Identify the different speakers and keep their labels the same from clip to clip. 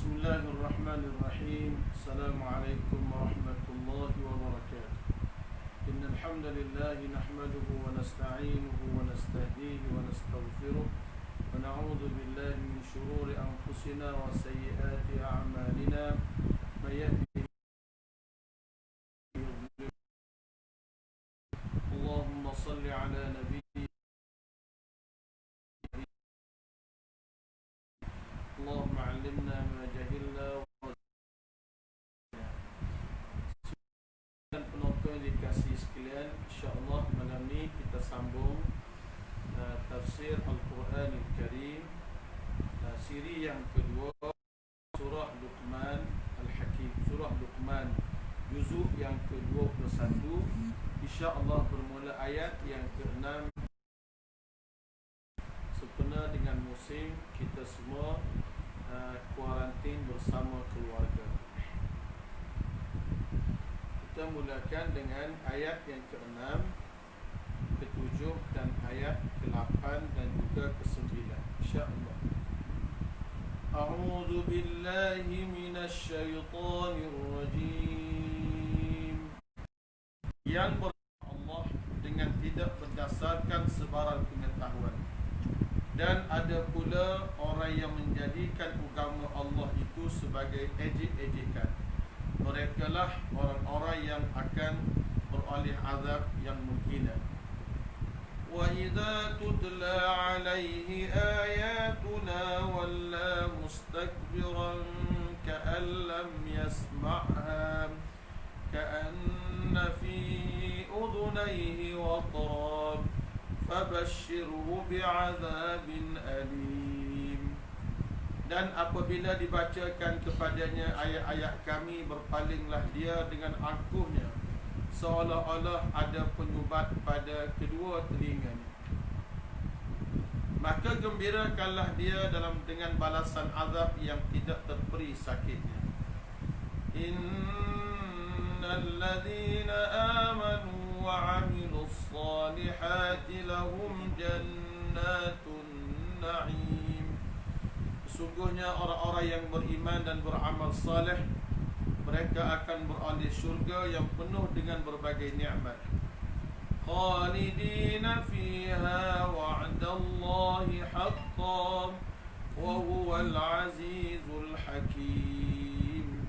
Speaker 1: Bismillahirrahmanirrahim. Assalamualaikum warahmatullahi wabarakatuh. Innal hamdalillah nahmaduhu wa nasta'inuhu wa nastahdihi wa nastaghfiruh wa na'udzu billahi min shururi anfusina wa sayyiati a'malina. May yahdihillahu Allahumma shalli ala nabiyyina Allahumma 'allimna ma jahilna. Dan penonton dikasih sekalian, insya-Allah malam ni kita sambung tafsir Al-Quran Al-Karim, siri yang kedua, surah Luqman Al-Hakim, surah Luqman juzuk yang ke-21, insya-Allah bermula ayat yang ke-6. Sempena dengan musim kita semua kuarantin bersama keluarga. Kita mulakan dengan ayat yang ke-6, ke-7 dan ayat ke-8 dan juga ke-9, insya-Allah. A'udzu billahi minasy syaithanir rajim. Yang Allah dengan tidak berdasarkan sebarang pengetahuan. Dan ada pula orang yang menjadikan agama Allah itu sebagai ejek-ejekan. Merekalah orang-orang yang akan beroleh azab yang menghina. Wa idza tutla alaihi ayatuna walla mustakbiran ka'an lam yasma'ha ka'anna fi udhunayhi waqran fabashshirhu bi'adzabin alim. Dan apabila dibacakan kepadanya ayat-ayat kami, berpalinglah dia dengan angkuhnya, seolah-olah ada penyubat pada kedua telinganya. Maka gembirakanlah dia dengan balasan azab yang tidak terperi sakitnya. Innal ladzina amanu wa 'amilus solihati lahum jannatun na'im. Sesungguhnya orang-orang yang beriman dan beramal saleh, mereka akan beroleh syurga yang penuh dengan berbagai nikmat. Khalidina fiha wa'dallahi haqqan wa huwal azizul hakim.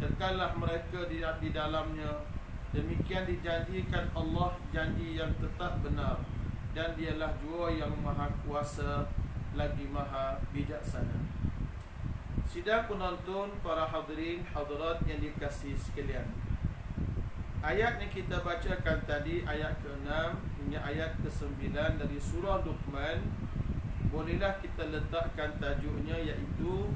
Speaker 1: Kekallah mereka di dalamnya. Demikian dijanjikan Allah, janji yang tetap benar, dan dialah jua yang maha kuasa lagi maha bijaksana. Sidang penonton, para hadirin hadirat yang dikasihi sekalian, ayat yang kita bacakan tadi, ayat ke-6 hingga ayat ke-9 dari surah Luqman, bolehlah kita letakkan tajuknya, iaitu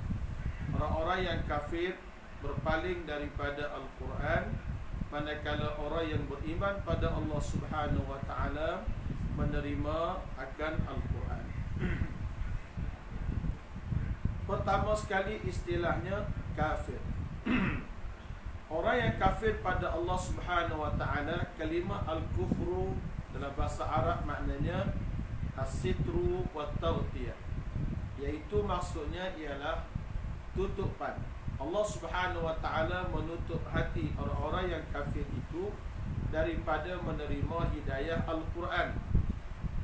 Speaker 1: orang-orang yang kafir berpaling daripada Al-Quran, manakala orang yang beriman pada Allah Subhanahu wa taala menerima akan Al-Quran. Pertama sekali istilahnya kafir. Orang yang kafir pada Allah Subhanahu wa taala, kalimah al-kufru dalam bahasa Arab maknanya as-sitru wa taghtiyah, iaitu maksudnya ialah tutupan. Allah Subhanahu wa taala menutup hati orang-orang yang kafir itu daripada menerima hidayah Al-Quran.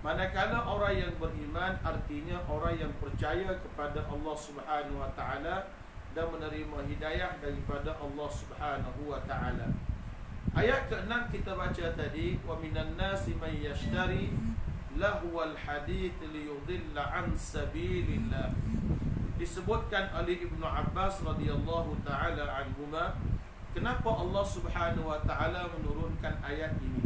Speaker 1: Manakala orang yang beriman, artinya orang yang percaya kepada Allah Subhanahu wa taala dan menerima hidayah daripada Allah Subhanahu wa taala. Ayat ke-6 kita baca tadi, wa minan nasi may yashtari lahwal hadits liyudilla an sabilillah. Disebutkan oleh Ibnu Abbas radhiyallahu taala anhuma, kenapa Allah Subhanahu wa taala menurunkan ayat ini.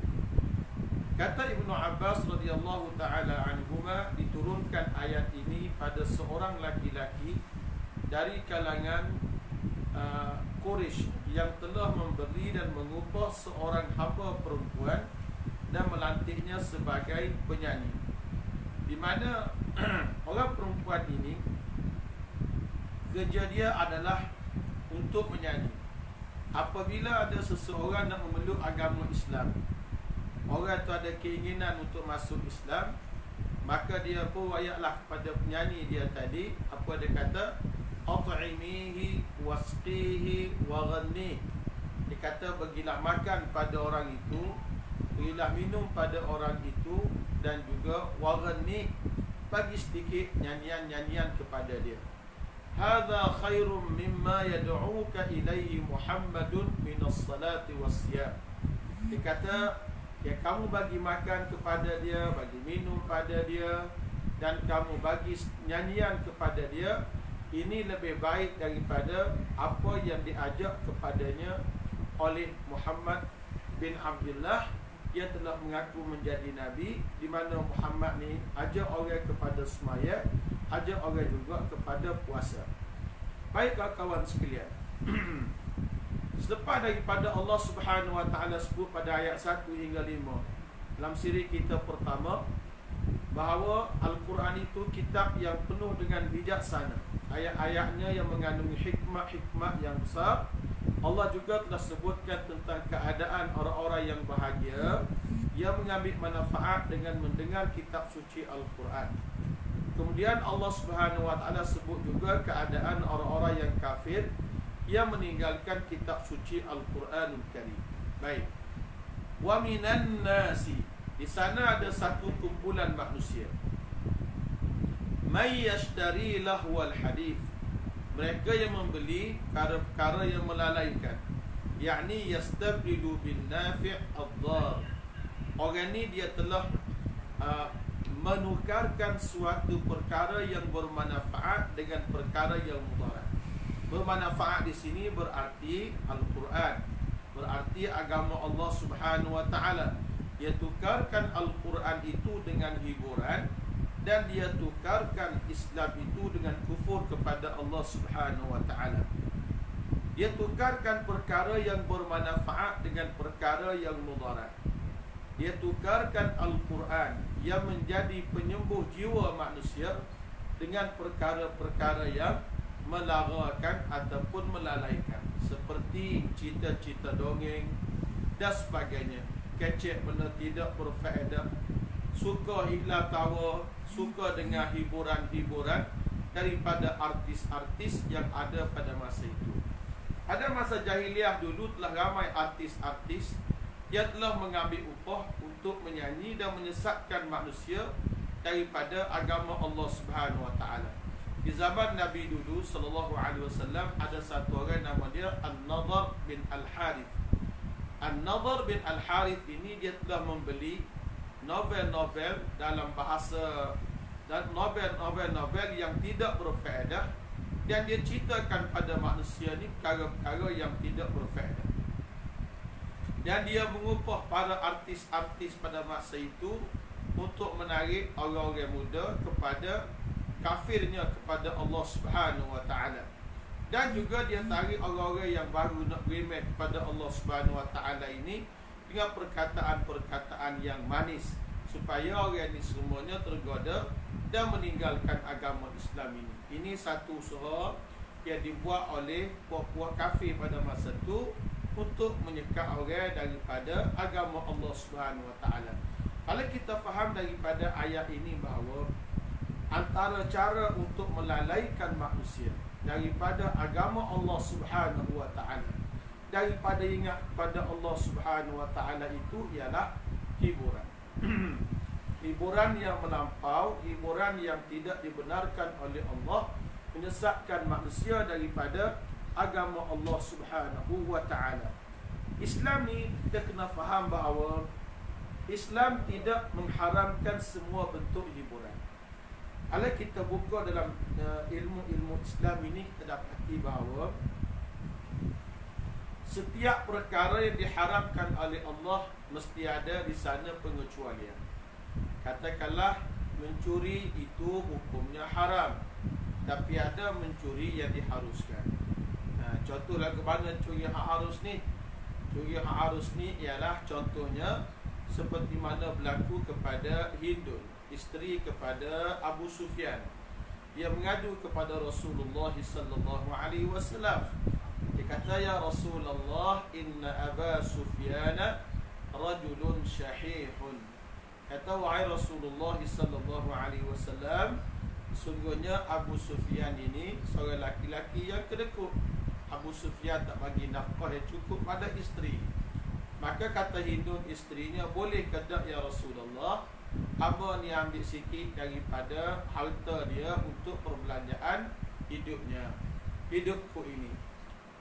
Speaker 1: Kata Ibnu Abbas radhiyallahu taala anhuma, diturunkan ayat ini pada seorang laki-laki dari kalangan Quraisy yang telah memberi dan mengupah seorang hamba perempuan dan melantiknya sebagai penyanyi, di mana orang perempuan ini kerja dia adalah untuk menyanyi. Apabila ada seseorang nak memeluk agama Islam, orang tu ada keinginan untuk masuk Islam, maka dia pun wayaklah kepada penyanyi dia tadi, apa dia kata, at'imihi wasqihi wa ghanni. Dia kata bagilah makan pada orang itu, berilah minum pada orang itu, dan juga wa ghanni, bagi sedikit nyanyian-nyanyian kepada dia. Hadza khairum mimma yad'uka ilaihi Muhammadun minas salati wassiyam. Dia kata, ya kamu bagi makan kepada dia, bagi minum pada dia, dan kamu bagi nyanyian kepada dia, ini lebih baik daripada apa yang diajak kepadanya oleh Muhammad bin Abdullah yang telah mengaku menjadi Nabi, di mana Muhammad ni ajak orang kepada semaya, ajak orang juga kepada puasa. Baiklah kawan sekalian, selepas daripada Allah Subhanahu Wa Taala sebut pada ayat 1 hingga 5 dalam siri kita pertama, bahawa Al-Quran itu kitab yang penuh dengan bijaksana, ayat-ayatnya yang mengandungi hikmah-hikmah yang besar. Allah juga telah sebutkan tentang keadaan orang-orang yang bahagia yang mengambil manfaat dengan mendengar kitab suci Al-Quran. Kemudian Allah Subhanahu Wa Taala sebut juga keadaan orang-orang yang kafir yang meninggalkan kitab suci Al-Quranul Karim. Baik. Wa minan nasi, di sana ada satu kumpulan manusia, may yashtari lahwal hadith, mereka yang membeli perkara-perkara yang melalaikan, yakni yastabdilu bin nafi' ad-dar. Orang ni dia telah menukarkan suatu perkara yang bermanfaat dengan perkara yang mudarat. Bermanfaat di sini berarti Al-Quran, berarti agama Allah Subhanahu Wa Taala. Dia tukarkan Al-Quran itu dengan hiburan, dan dia tukarkan Islam itu dengan kufur kepada Allah Subhanahu Wa Taala. Dia tukarkan perkara yang bermanfaat dengan perkara yang mudarat. Dia tukarkan Al-Quran yang menjadi penyembuh jiwa manusia dengan perkara-perkara yang melarakan ataupun melalaikan, seperti cerita-cerita dongeng dan sebagainya. Kecek benda tidak berfaedah, suka hilang tawa, suka dengan hiburan-hiburan daripada artis-artis yang ada pada masa itu. Pada masa jahiliah dulu telah ramai artis-artis yang telah mengambil upah untuk menyanyi dan menyesatkan manusia daripada agama Allah Subhanahu Wa Taala. Di zaman Nabi dulu sallallahu alaihi wasallam ada satu orang nama dia An-Nadhr bin Al-Harith. An-Nadhr bin Al-Harith ini dia telah membeli novel-novel dalam bahasa, dan novel-novel yang tidak berfaedah, dan dia ceritakan pada manusia ni perkara-perkara yang tidak berfaedah. Dan dia mengupah para artis-artis pada masa itu untuk menarik orang-orang muda kepada kafirnya kepada Allah Subhanahu Wa Taala. Dan juga dia tarik orang-orang yang baru nak beriman kepada Allah Subhanahu Wa Taala ini dengan perkataan-perkataan yang manis, supaya orang ini semuanya tergoda dan meninggalkan agama Islam ini. Ini satu usaha yang dibuat oleh puak-puak kafir pada masa itu untuk menyekat orang daripada agama Allah Subhanahu Wa Taala. Kalau kita faham daripada ayat ini bahawa antara cara untuk melalaikan manusia daripada agama Allah Subhanahu Wa Taala, daripada ingat kepada Allah Subhanahu Wa Taala, itu ialah hiburan. Hiburan yang melampau, hiburan yang tidak dibenarkan oleh Allah, menyesatkan manusia daripada agama Allah Subhanahu Wa Taala. Islam ni kita kena faham bahawa Islam tidak mengharamkan semua bentuk hiburan. Kalau kita buka dalam ilmu-ilmu Islam ini, kita dapati bahawa setiap perkara yang diharamkan oleh Allah mesti ada di sana pengecualian. Katakanlah mencuri itu hukumnya haram, tapi ada mencuri yang diharuskan. Contohlah ke mana curi hak harus ni? Curi hak harus ni ialah contohnya seperti mana berlaku kepada Hindun, isteri kepada Abu Sufyan. Dia mengadu kepada Rasulullah sallallahu alaihi wasallam. Dia kata, ya Rasulullah, inna Aba Sufyan rajulun syahihun. Kata, wahai Rasulullah sallallahu alaihi wasallam, sungguhnya Abu Sufyan ini seorang laki-laki yang kedekut. Abu Sufyan tak bagi nafkah yang cukup pada isteri. Maka kata Hindun isterinya, boleh ke tak ya Rasulullah, hamba ni ambil sikit daripada harta dia untuk perbelanjaan hidupku ini.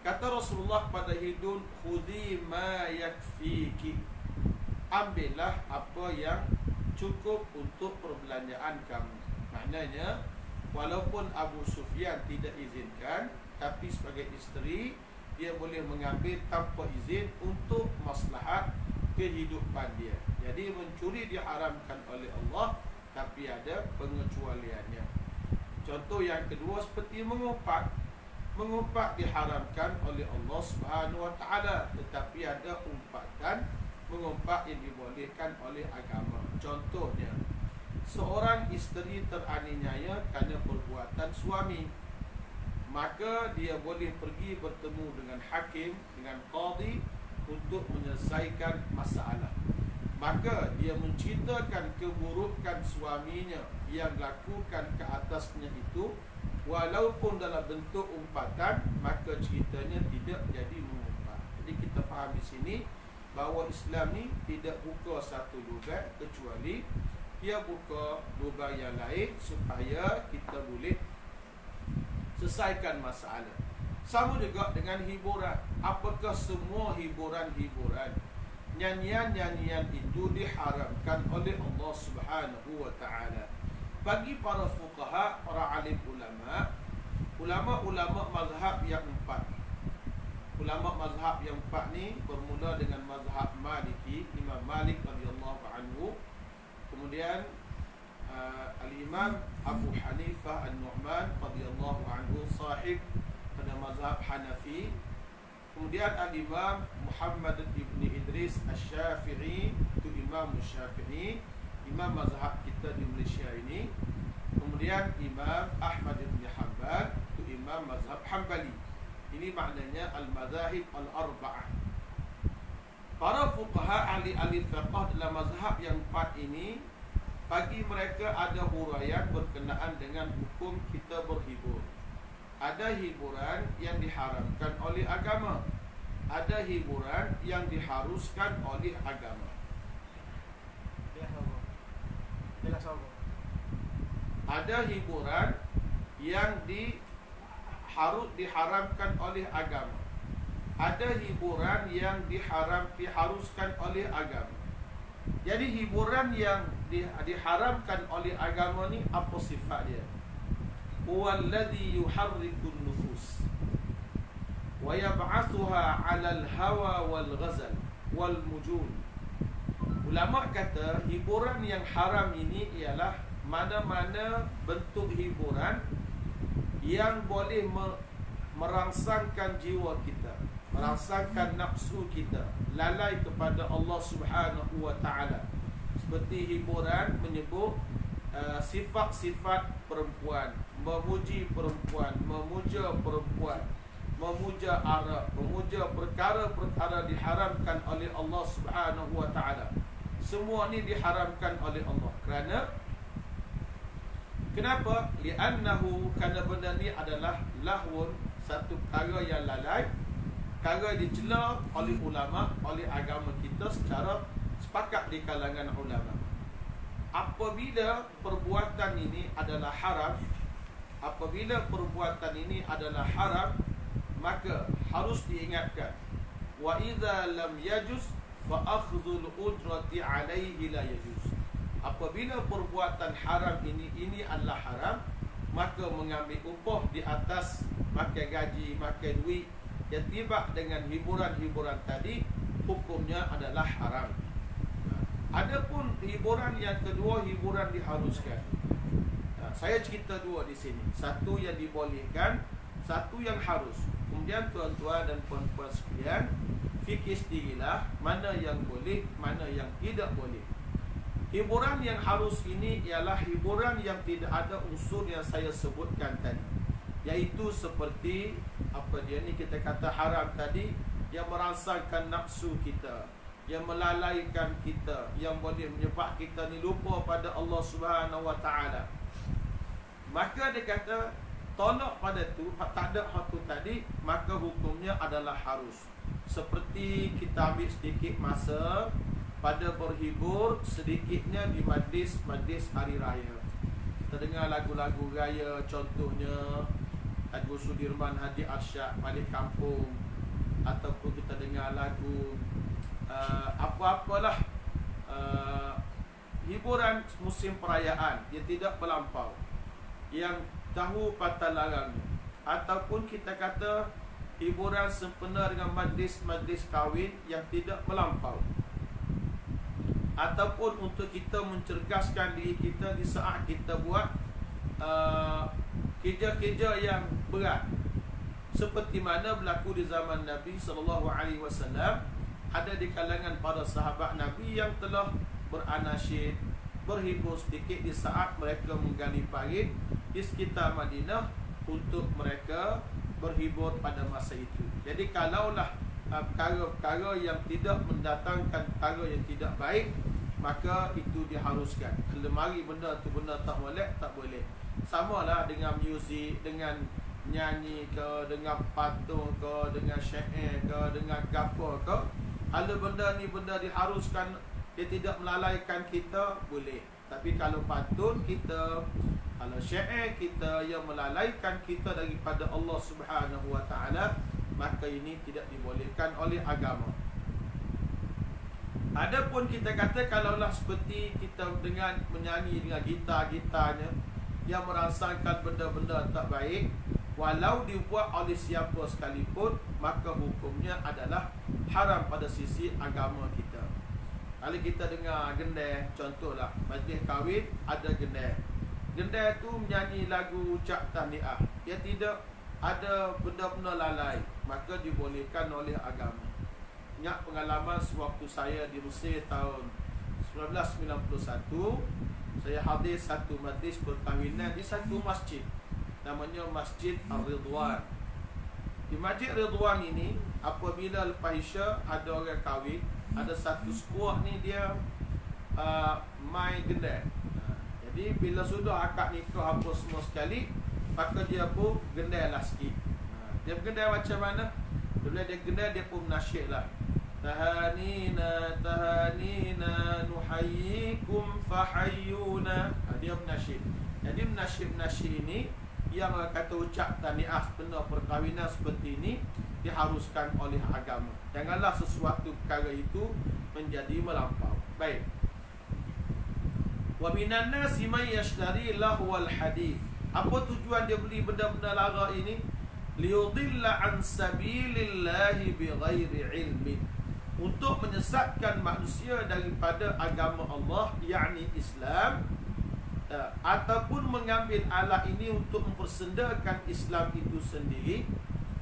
Speaker 1: Kata Rasulullah pada Hindun, khudhi ma yakfiki, ambillah apa yang cukup untuk perbelanjaan kamu. Maknanya walaupun Abu Sufyan tidak izinkan, tapi sebagai isteri dia boleh mengambil tanpa izin untuk maslahat kehidupan dia. Jadi mencuri diharamkan oleh Allah, tapi ada pengecualiannya. Contoh yang kedua seperti mengumpat. Mengumpat diharamkan oleh Allah Subhanahu Wa Taala, tetapi ada umpatan mengumpat yang dibolehkan oleh agama. Contohnya, seorang isteri teraniaya kerana perbuatan suami, maka dia boleh pergi bertemu dengan hakim, dengan qadi untuk menyelesaikan masalah. Maka dia menceritakan keburukan suaminya yang lakukan ke atasnya itu, walaupun dalam bentuk umpatan, maka ceritanya tidak jadi mengumpat. Jadi kita faham di sini bahawa Islam ni tidak buka satu lubang, kecuali dia buka lubang yang lain supaya kita boleh selesaikan masalah. Sama juga dengan hiburan. Apakah semua hiburan-hiburan, nyanyian-nyanyian itu diharamkan oleh Allah Subhanahu Wa Taala? Bagi para fuqaha, para alim ulama mazhab yang empat. Ulama mazhab yang empat ni bermula dengan mazhab Maliki, Imam Malik radhiyallahu anhu. Kemudian Al-Imam Abu Hanifah An-Nu'man radhiyallahu anhu, sahib pada mazhab Hanafi. Kemudian Al-Imam Muhammad ibn Idris Asy-Syafi'i, itu Imam Syafi'i, imam mazhab kita di Malaysia ini. Kemudian Imam Ahmad ibn Hanbal, itu imam mazhab Hanbali. Ini maknanya al-mazahib al-arba'ah. Para fuqaha, ahli-ahli fiqh dalam mazhab yang empat ini, bagi mereka ada huraian berkenaan dengan hukum kita berhibur. Ada hiburan yang diharamkan oleh agama, ada hiburan yang diharuskan oleh agama. Ada hiburan yang diharamkan oleh agama, ada hiburan yang diharuskan oleh agama. Jadi hiburan yang diharamkan oleh agama ni apa sifat dia? Huwallazi yuharrikun nufus wa yab'athuha 'alal hawa wal ghazal wal mujun. Ulama kata hiburan yang haram ini ialah mana-mana bentuk hiburan yang boleh merangsangkan jiwa kita, merangsangkan nafsu kita lalai kepada Allah Subhanahu Wa Taala. Seperti hiburan menyebut sifat-sifat perempuan, memuji perempuan, memuja perempuan, memuja arak, memuja perkara-perkara diharamkan oleh Allah Subhanahu Wa Taala. Semua ni diharamkan oleh Allah. Kenapa? Li'annahu, kerana benda ni adalah lahwun, satu perkara yang lalai, perkara dicela oleh ulama, oleh agama kita secara sepakat di kalangan ulama. Apabila perbuatan ini adalah haram, maka harus diingatkan, wa idza lam yajuz fa akhdhul ujrati alaihi la yajuz. Apabila perbuatan haram ini adalah haram, maka mengambil upah di atas, makan gaji, makan duit yang tiba dengan hiburan-hiburan tadi, hukumnya adalah haram. Adapun hiburan yang kedua, hiburan diharuskan. Saya cerita dua di sini. Satu yang dibolehkan, satu yang harus. Kemudian tuan-tuan dan puan-puan sekalian, fikir sendirilah mana yang boleh, mana yang tidak boleh. Hiburan yang harus ini ialah hiburan yang tidak ada unsur yang saya sebutkan tadi, iaitu seperti apa dia ni, kita kata haram tadi, yang merangsangkan nafsu kita, yang melalaikan kita, yang boleh menyebabkan kita ni lupa pada Allah Subhanahu Wa Taala. Maka dia kata tolak pada tu, tak ada hak tu tadi, maka hukumnya adalah harus. Seperti kita ambil sedikit masa pada berhibur sedikitnya di majlis hari raya. Kita dengar lagu-lagu raya, contohnya lagu Sudirman Haji Arsyad balik kampung, ataupun kita dengar lagu apa-apalah hiburan musim perayaan yang tidak melampau, yang tahu patah larangnya, ataupun kita kata hiburan sempena dengan majlis-majlis kahwin yang tidak melampau, ataupun untuk kita mencerdaskan diri kita di saat kita buat kerja-kerja yang berat, seperti mana berlaku di zaman Nabi SAW. Ada di kalangan para sahabat Nabi yang telah beranasyid, berhibur sedikit di saat mereka menggali parit di sekitar Madinah untuk mereka berhibur pada masa itu. Jadi kalaulah perkara-perkara yang tidak mendatangkan perkara yang tidak baik, maka itu diharuskan. Kalau mari benda tu benda tak boleh, tak boleh. Samalah dengan muzik, dengan nyanyi ke, dengan patung ke, dengan syair ke, dengan gapo ke. Kalau benda ni benda diharuskan, dia tidak melalaikan kita, boleh. Tapi kalau patun kita, kalau syair kita yang melalaikan kita daripada Allah Subhanahu Wa Taala, maka ini tidak dibolehkan oleh agama. Adapun kita kata kalaulah seperti kita dengan menyanyi dengan gitar-gitarnya yang merasakan benda-benda tak baik, walau dibuat oleh siapa sekalipun, maka hukumnya adalah haram pada sisi agama kita. Kalau kita dengar gendai, contohlah majlis kahwin ada gendai. Gendai tu menyanyi lagu ucap tahniah, dia tidak ada benda-benda lalai, maka dibolehkan oleh agama. Ingat pengalaman sewaktu saya di Mesir tahun 1991, saya hadir satu majlis perkahwinan di satu masjid, namanya Masjid Ar-Ridwan. Di Masjid Ridwan ini, apabila lepas Isya ada orang kahwin, ada satu skuad ni dia main gendai. Jadi bila sudah akad nikah apa semua sekali, maka dia pun gendai lah sikit. Dia gendai macam mana? Bila dia gendai, dia pun menasyid lah. Tahanina, tahanina, nuhayyikum fahayyuna. Dia menasyid. Jadi menasyid-menasyid ini yang kata ucap tahniah benda perkahwinan seperti ini diharuskan oleh agama. Janganlah sesuatu perkara itu menjadi melampau. Baik. Wa minan nasi may yashtari lahwal hadith. Apa tujuan dia beli benda-benda lara ini? Liyudilla an sabilillahi bighairi ilmin. Untuk menyesatkan manusia daripada agama Allah, yakni Islam, ataupun mengambil alat ini untuk mempersendakan Islam itu sendiri,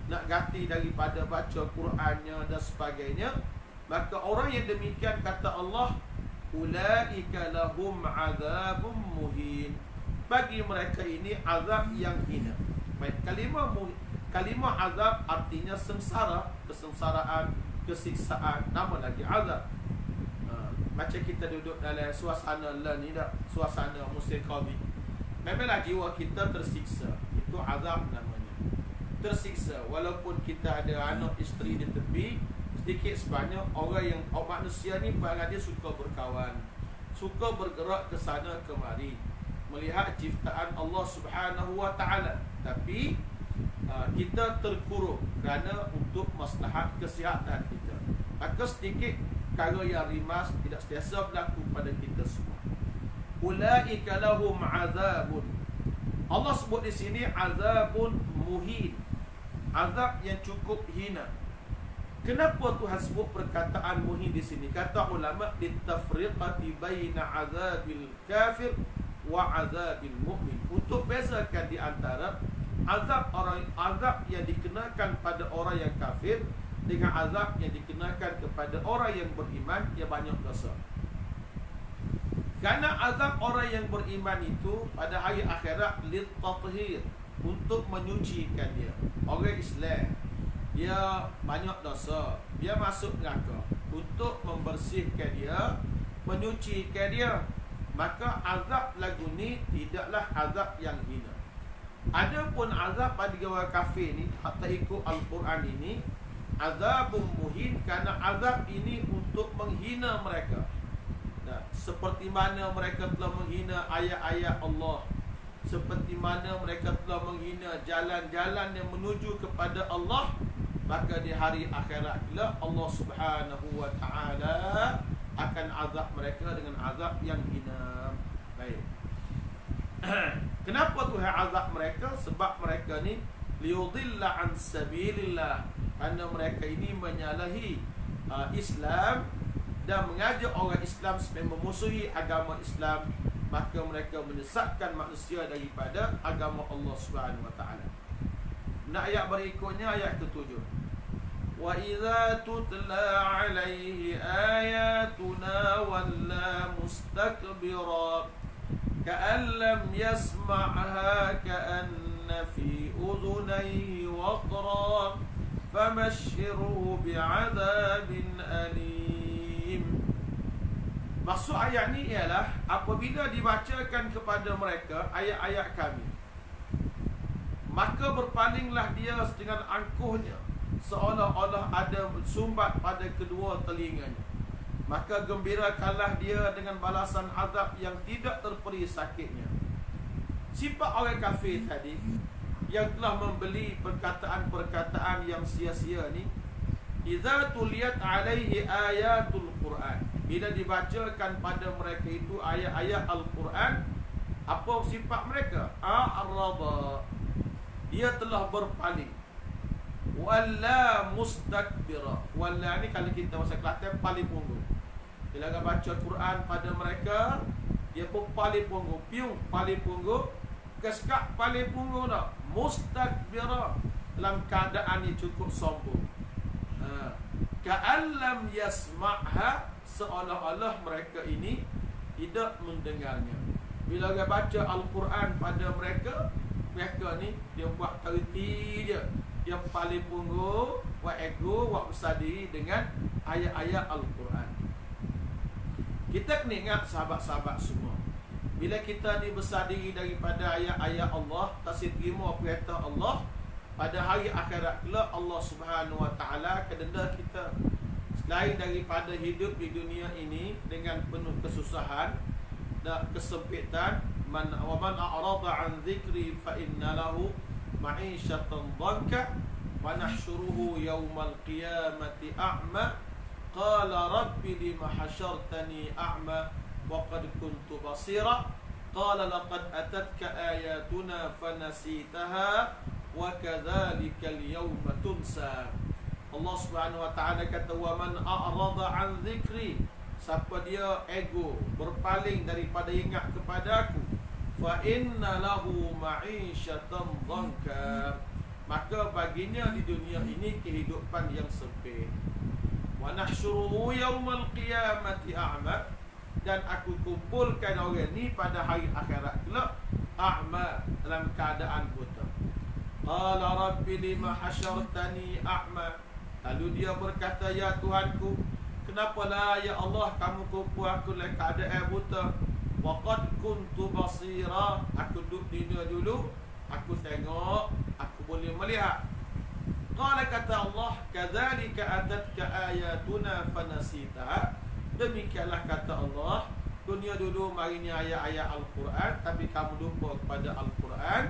Speaker 1: nak ganti daripada baca Qurannya dan sebagainya. Maka orang yang demikian, kata Allah, ulaika lahum azabun muhin, bagi mereka ini azab yang hina. Baik, kalimah azab artinya sengsara, kesengsaraan, kesiksaan, nama lagi azab. Macam kita duduk dalam suasana ni dah, suasana musim Covid, memanglah jiwa kita tersiksa. Itu azab namanya, tersiksa. Walaupun kita ada anak isteri di tepi, sedikit sebanyak orang yang manusia ni perangai dia suka berkawan, suka bergerak ke sana kemari, melihat ciptaan Allah Subhanahu Wa Taala. Tapi kita terkurung kerana untuk maslahat kesihatan kita. Maka sedikit perkara yang rimas tidak sentiasa berlaku pada kita semua. Ulaika lahum azabun. Allah sebut di sini azabun muhin, azab yang cukup hina. Kenapa Tuhan sebut perkataan muhin di sini? Kata ulama, ditafriqati baina azabil kafir wa azabil mu'min, untuk bezakan di antara azab yang dikenakan pada orang yang kafir dengan azab yang dikenakan kepada orang yang beriman yang banyak dosa. Kerana azab orang yang beriman itu pada hari akhirat lit-tathhir, untuk menyucikan dia. Orang Islam dia banyak dosa, dia masuk neraka, untuk membersihkan dia, menyucikan dia. Maka azab lagu ni tidaklah azab yang hina. Adapun azab pada orang kafir ni, hatta ikut Al-Quran ini, azabun muhin, kerana azab ini untuk menghina mereka. Nah, seperti mana mereka telah menghina ayat-ayat Allah, seperti mana mereka telah menghina jalan-jalan yang menuju kepada Allah, maka di hari akhirat kelak Allah Subhanahu wa taala akan azab mereka dengan azab yang hina. Baik. Kenapa Tuhan azab mereka? Sebab mereka ni liyudilla an sabilillah, kerana mereka ini menyalahi Islam dan mengajak orang Islam supaya memusuhi agama Islam, maka mereka menyesatkan manusia daripada agama Allah Subhanahu wa taala. Nak ayat berikutnya, ayat ke-7. Wa idza tutla alaihi ayatuna walla mustakbira ka'an lam yasma'ha ka'anna fi udhunayhi waqra famashshirhu bi'adabin alim. Maksud ayat ni ialah apabila dibacakan kepada mereka ayat-ayat kami, maka berpalinglah dia dengan angkuhnya, seolah-olah ada sumbat pada kedua telinganya. Maka gembirakanlah dia dengan balasan azab yang tidak terperi sakitnya. Sifat orang kafir tadi yang telah membeli perkataan-perkataan yang sia-sia ni, idza tuliyat alaihi ayatul Quran, bila dibacakan pada mereka itu ayat-ayat Al-Quran, apa sifat mereka? A'rada, dia telah berpaling. Walla mustakbira, walla ni kalau kita bahasa Kelantan paling punggung. Bila kita baca Quran pada mereka, dia pun paling punggung, piung paling punggung, keskak paling punggung dah. Mustakbira, dalam keadaan ni cukup sombong. Ka'an lam yasma'ha, seolah-olah mereka ini tidak mendengarnya. Bila kita baca Al-Quran pada mereka, mereka ni dia buat terti je, yang paling punggung, buat ego, buat besar diri dengan ayat-ayat Al-Quran. Kita kena ingat sahabat-sahabat semua, bila kita ni besar diri daripada ayat-ayat Allah, tak terima perintah Allah, pada hari akhirat kelak Allah Subhanahu wa taala akan denda kita. Selain daripada hidup di dunia ini dengan penuh kesusahan dan kesempitan, man a'rada an dzikri fa inna lahu ma'isyatan dhanka wa nahsyuruhu yaumal qiyamati a'ma qala rabbi lima hasyartani a'ma wa qad kuntu basira qala laqad atatka ayatuna fanasitaha wa kadzalika al-yawma tunsa. Allah Subhanahu wa taala kata, wa man a'rada an dzikri, siapa dia ego, berpaling daripada ingat kepada aku, fa inna lahu ma'isyatan dhanka, maka baginya di dunia ini kehidupan yang sempit. Wa nahsyuruhu yaumal qiyamati a'ma, dan aku kumpulkan orang ni pada hari akhirat kelak a'ma, dalam keadaan buta. Qala rabbi lima hasyartani a'ma, lalu dia berkata, ya Tuhanku, kenapalah ya Allah kamu kumpul aku dalam keadaan buta. Wa qad kuntu basira, aku duduk di dunia dulu, aku tengok, aku boleh melihat. Qala, kata Allah, kadzalika atatka ayatuna fanasitaha, demikianlah kata Allah, dunia dulu marinya ayat-ayat Al-Quran, tapi kamu lupa kepada Al-Quran.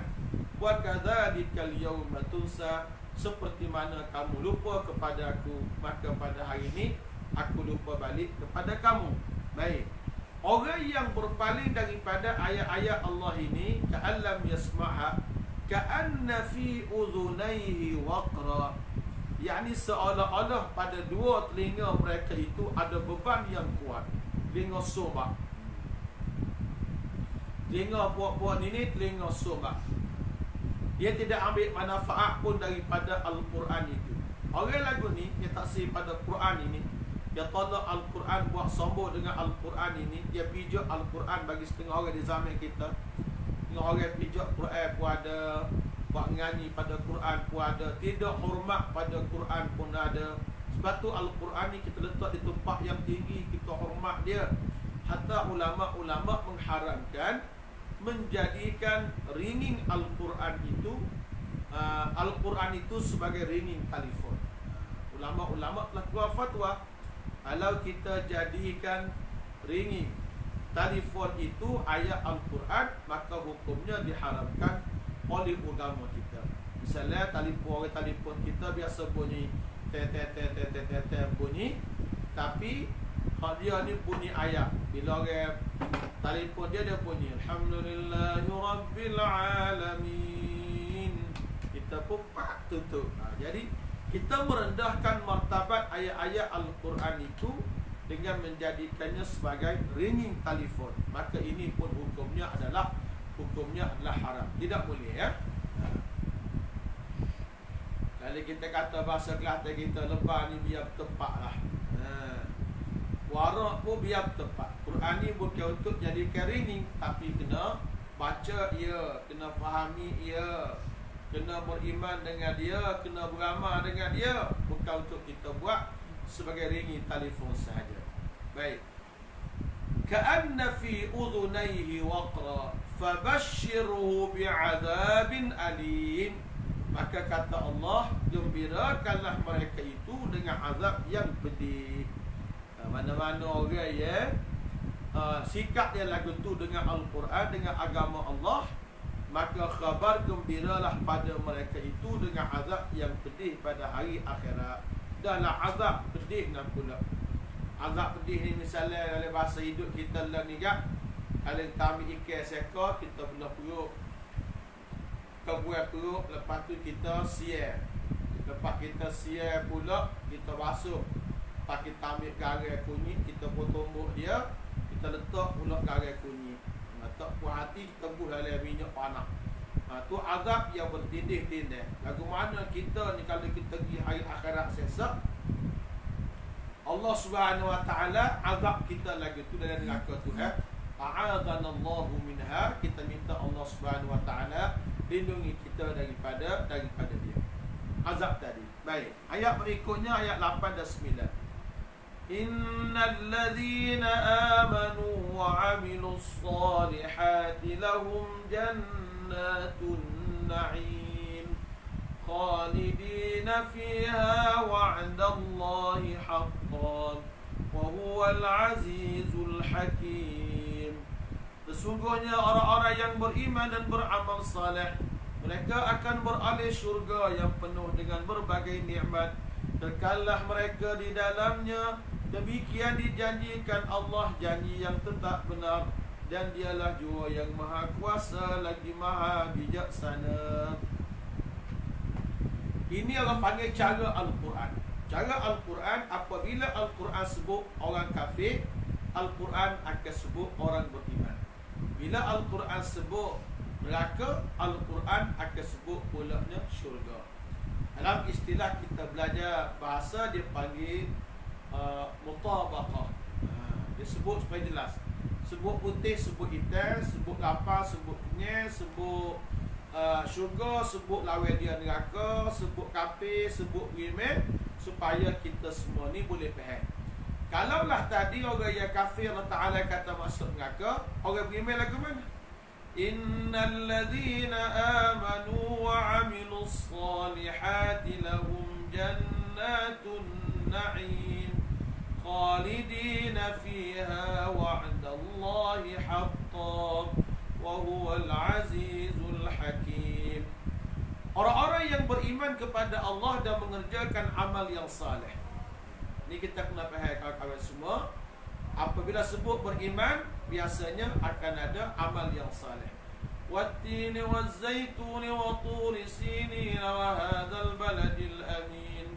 Speaker 1: Wa kadzalikal yawma tunsa, seperti mana kamu lupa kepada aku, maka pada hari ini aku lupa balik kepada kamu. Baik. Orang yang berpaling daripada ayat-ayat Allah ini, ka'allam yasma'ha ka'anna fi udhunayhi waqra, yakni seolah-olah pada dua telinga mereka itu ada beban yang kuat. Telinga sombak, telinga buat-buat ini telinga sombak, dia tidak ambil manfaat pun daripada Al-Quran itu. Orang lagu ni, dia tak sih pada Quran ini, dia tolak Al-Quran, buat sombong dengan Al-Quran ini, dia pijak Al-Quran. Bagi setengah orang di zaman kita, setengah orang pijak Quran pun ada, buat nyanyi pada Quran pun ada, tidak hormat pada Quran pun ada. Sebab tu Al-Quran ni kita letak di tempat yang tinggi, kita hormat dia. Hatta ulama-ulama mengharamkan menjadikan ringing Al-Quran itu sebagai ringing telefon. Ulama-ulama telah keluar fatwa, kalau kita jadikan ringing telefon itu ayat Al-Quran, maka hukumnya diharamkan oleh agama kita. Misalnya telefon kita biasa bunyi bunyi, tapi dia ni bunyi ayat. Bila orang telefon dia bunyi Alhamdulillahirabbil alamin, kita pun tutup. Jadi kita merendahkan martabat ayat-ayat Al-Quran itu dengan menjadikannya sebagai ringing telefon. Maka ini pun hukumnya adalah haram, tidak boleh, ya. Kalau kita kata bahasa Kelantan kita, lepas ni biar tepat lah. Warak pun biar tepat. Quran ni bukan untuk jadikan ringing, tapi kena baca ia, kena fahami ia, kena beriman dengan dia, kena beramal dengan dia. Bukan untuk kita buat sebagai ringing telefon sahaja. Baik. Ka'anna fi udhunayhi waqra fabashshirhu bi'adzabin alim. Maka kata Allah, gembirakanlah mereka itu dengan azab yang pedih. Mana-mana orang ya sikap dia lagu tu dengan Al-Quran, dengan agama Allah, maka khabar gembiralah pada mereka itu dengan azab yang pedih pada hari akhirat. Dahlah azab pedih nak pula. Azab pedih ni misalnya dalam bahasa hidup kita lah ni kan, kalau kita ambil ikan seekor, kita belah perut, kebuat perut, lepas tu kita siar. Lepas kita siar pula, kita basuh. Lepas kita ambil garai kunyit, kita potong dia, kita letak pula garai kunyit. Tak puas hati, kita buh dalam minyak panas. Tu azab yang bertindih-tindih. Lagu mana kita ni kalau kita pergi hari akhirat sesat, Allah Subhanahu Wa Taala azab kita lagi tu dalam neraka tu. A'adhanallahu minha. Kita minta Allah Subhanahu Wa Taala lindungi kita daripada dia. Azab tadi. Baik. Ayat berikutnya ayat 8 dan 9. Innal ladzina amanu wa 'amilus solihati lahum jannatun na'im khalidina fiha wa'dallahi haqqan wa huwal azizul hakim. Sesungguhnya orang-orang yang beriman dan beramal saleh, mereka akan beralih syurga yang penuh dengan berbagai nikmat. Kekallah mereka di dalamnya. Demikian dijanjikan Allah, janji yang tetap benar, dan dialah jua yang maha kuasa lagi maha bijaksana. Ini Allah panggil cara Al-Quran. Cara Al-Quran, apabila Al-Quran sebut orang kafir, Al-Quran akan sebut orang beriman. Bila Al-Quran sebut neraka, Al-Quran akan sebut pulanya syurga. Dalam istilah kita belajar bahasa, dia panggil mutabaqah. Dia sebut supaya jelas. Sebut putih, sebut hitam, sebut lapar, sebut kenyang, sebut syurga, sebut lawan dia neraka, sebut kafir, sebut beriman, supaya kita semua ni boleh faham. Kalaulah tadi orang yang kafir Allah Ta'ala kata masuk neraka, orang beriman lagu mana? Innal ladzina amanu wa 'amilus solihati lahum jannatun na'im khalidina fiha wa'dallahi haqqan wa huwal azizul hakim. Orang-orang yang beriman kepada Allah dan mengerjakan amal yang saleh. Ini kita kena faham kawan-kawan semua. Apabila sebut beriman, biasanya akan ada amal yang saleh. Wattini wazzaituni wa turi sinina wa hadzal baladil amin.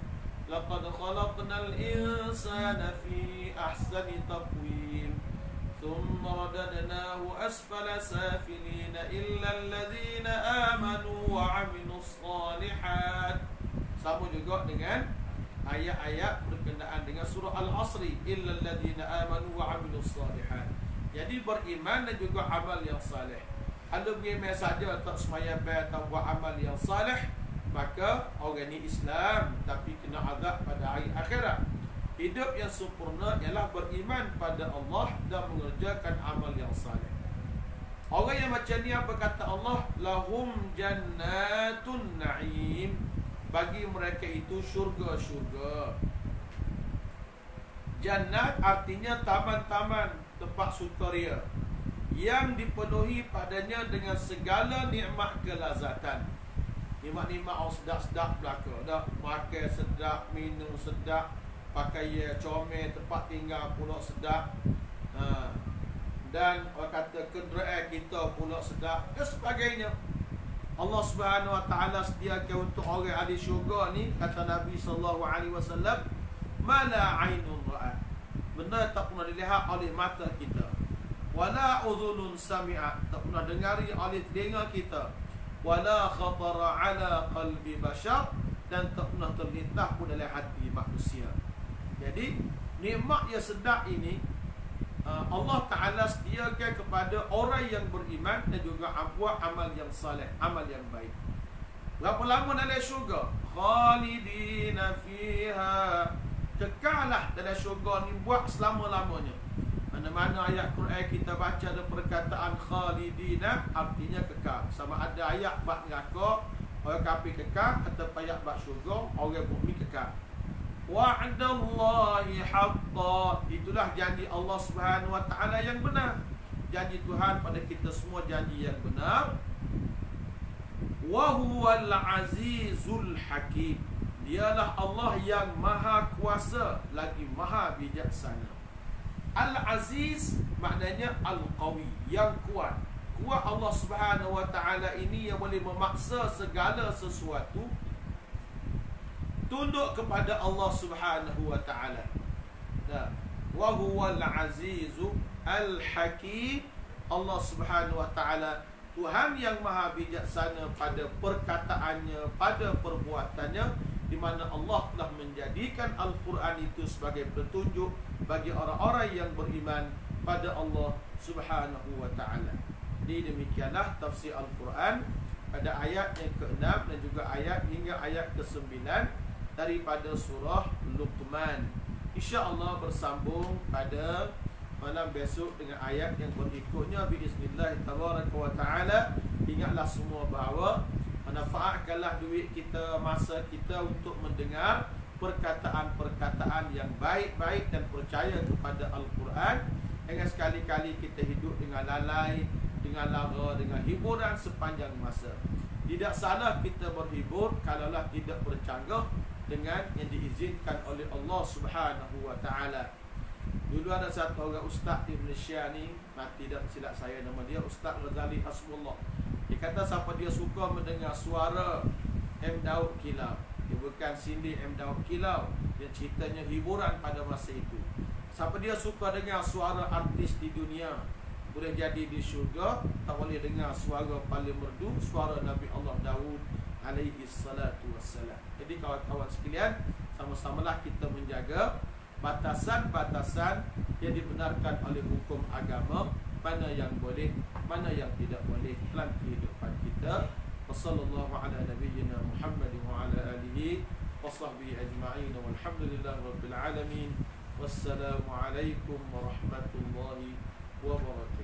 Speaker 1: Laqad khalaqnal insana fi ahsani taqwim. Thumma radadnahu asfala safilina illa alladhina amanu wa 'amilus solihat. Sama juga dengan ayat-ayat berkenaan dengan surah Al-Asri, illal ladzina amanu wa 'amilus solihat. Jadi beriman dan juga amal yang saleh. Kalau beriman saja tak sembahyang atau buat amal yang saleh, maka orang ini Islam tapi kena azab pada hari akhirat. Hidup yang sempurna ialah beriman pada Allah dan mengerjakan amal yang saleh. Orang yang macam ni apa kata Allah? Lahum jannatun na'im. Bagi mereka itu syurga-syurga. Jannat artinya taman-taman, tempat sukaria yang dipenuhi padanya dengan segala nikmat kelazatan. Nikmat-nikmat orang sedap-sedap belaka. Dah makan sedap, minum sedap, pakai comel, tempat tinggal pula sedap. Dan orang kata kenderaan kita pula sedap dan sebagainya. Allah Subhanahu Wa Taala sediakan untuk orang ahli syurga ni, kata Nabi sallallahu alaihi wasallam, mala ainun ra'at, benda tak pernah dilihat oleh mata kita, wala udhunun sami'at, tak pernah dengari oleh telinga kita, wala khatara ala qalbi bashar, dan tak pernah terlintas pun dalam hati manusia. Jadi nikmat yang sedap ini Allah Ta'ala sediakan kepada orang yang beriman dan juga buat amal yang saleh, amal yang baik. Berapa lama dalam syurga? Khalidina fiha, kekallah dalam syurga ni buat selama-lamanya. Mana-mana ayat Quran kita baca ada perkataan khalidina, artinya kekal. Sama ada ayat bab neraka, orang kafir kekal, atau ayat bab syurga, orang mukmin kekal. Wa'dallahi haqqa, itulah janji Allah Subhanahu Wa Taala yang benar. Janji Tuhan pada kita semua janji yang benar. Wa huwal azizul hakim, dialah Allah yang maha kuasa lagi maha bijaksana. Al-Aziz maknanya Al-Qawi, yang kuat. Kuat Allah Subhanahu Wa Taala ini yang boleh memaksa segala sesuatu tunduk kepada Allah Subhanahu Wa Taala. Nah, wa huwal azizu al-hakim, Allah Subhanahu Wa Taala Tuhan yang maha bijaksana pada perkataannya, pada perbuatannya, di mana Allah telah menjadikan Al-Quran itu sebagai petunjuk bagi orang-orang yang beriman pada Allah Subhanahu Wa Taala. Jadi demikianlah tafsir Al-Quran pada ayat yang ke-6 dan juga ayat hingga ayat ke-9 daripada surah Luqman. InsyaAllah bersambung pada malam besok dengan ayat yang berikutnya biiznillah tabaraka wa ta'ala. Ingatlah semua bahawa manfaatkanlah duit kita, masa kita untuk mendengar perkataan-perkataan yang baik-baik dan percaya kepada Al-Quran. Jangan sekali-kali kita hidup dengan lalai, dengan lara, dengan hiburan sepanjang masa. Tidak salah kita berhibur kalaulah tidak bercanggah dengan yang diizinkan oleh Allah Subhanahu Wa Taala. Dulu ada satu orang ustaz di Malaysia ni, mati dah silap saya nama dia, Ustaz Ghazali Hasbullah. Dia kata siapa dia suka mendengar suara M. Daud Kilau, dia bukan Cindy M. Daud Kilau, dia ceritanya hiburan pada masa itu. Siapa dia suka dengar suara artis di dunia, boleh jadi di syurga tak boleh dengar suara paling merdu, suara Nabi Allah Daud alaihi salatu wassalam. Jadi kawan-kawan sekalian, sama-samalah kita menjaga batasan-batasan yang dibenarkan oleh hukum agama, mana yang boleh, mana yang tidak boleh dalam kehidupan kita. Wassallallahu ala nabiyyina Muhammadin wa ala alihi wa sahbihi ajma'in, walhamdulillahi rabbil alamin. Wassalamu alaikum warahmatullahi wabarakatuh.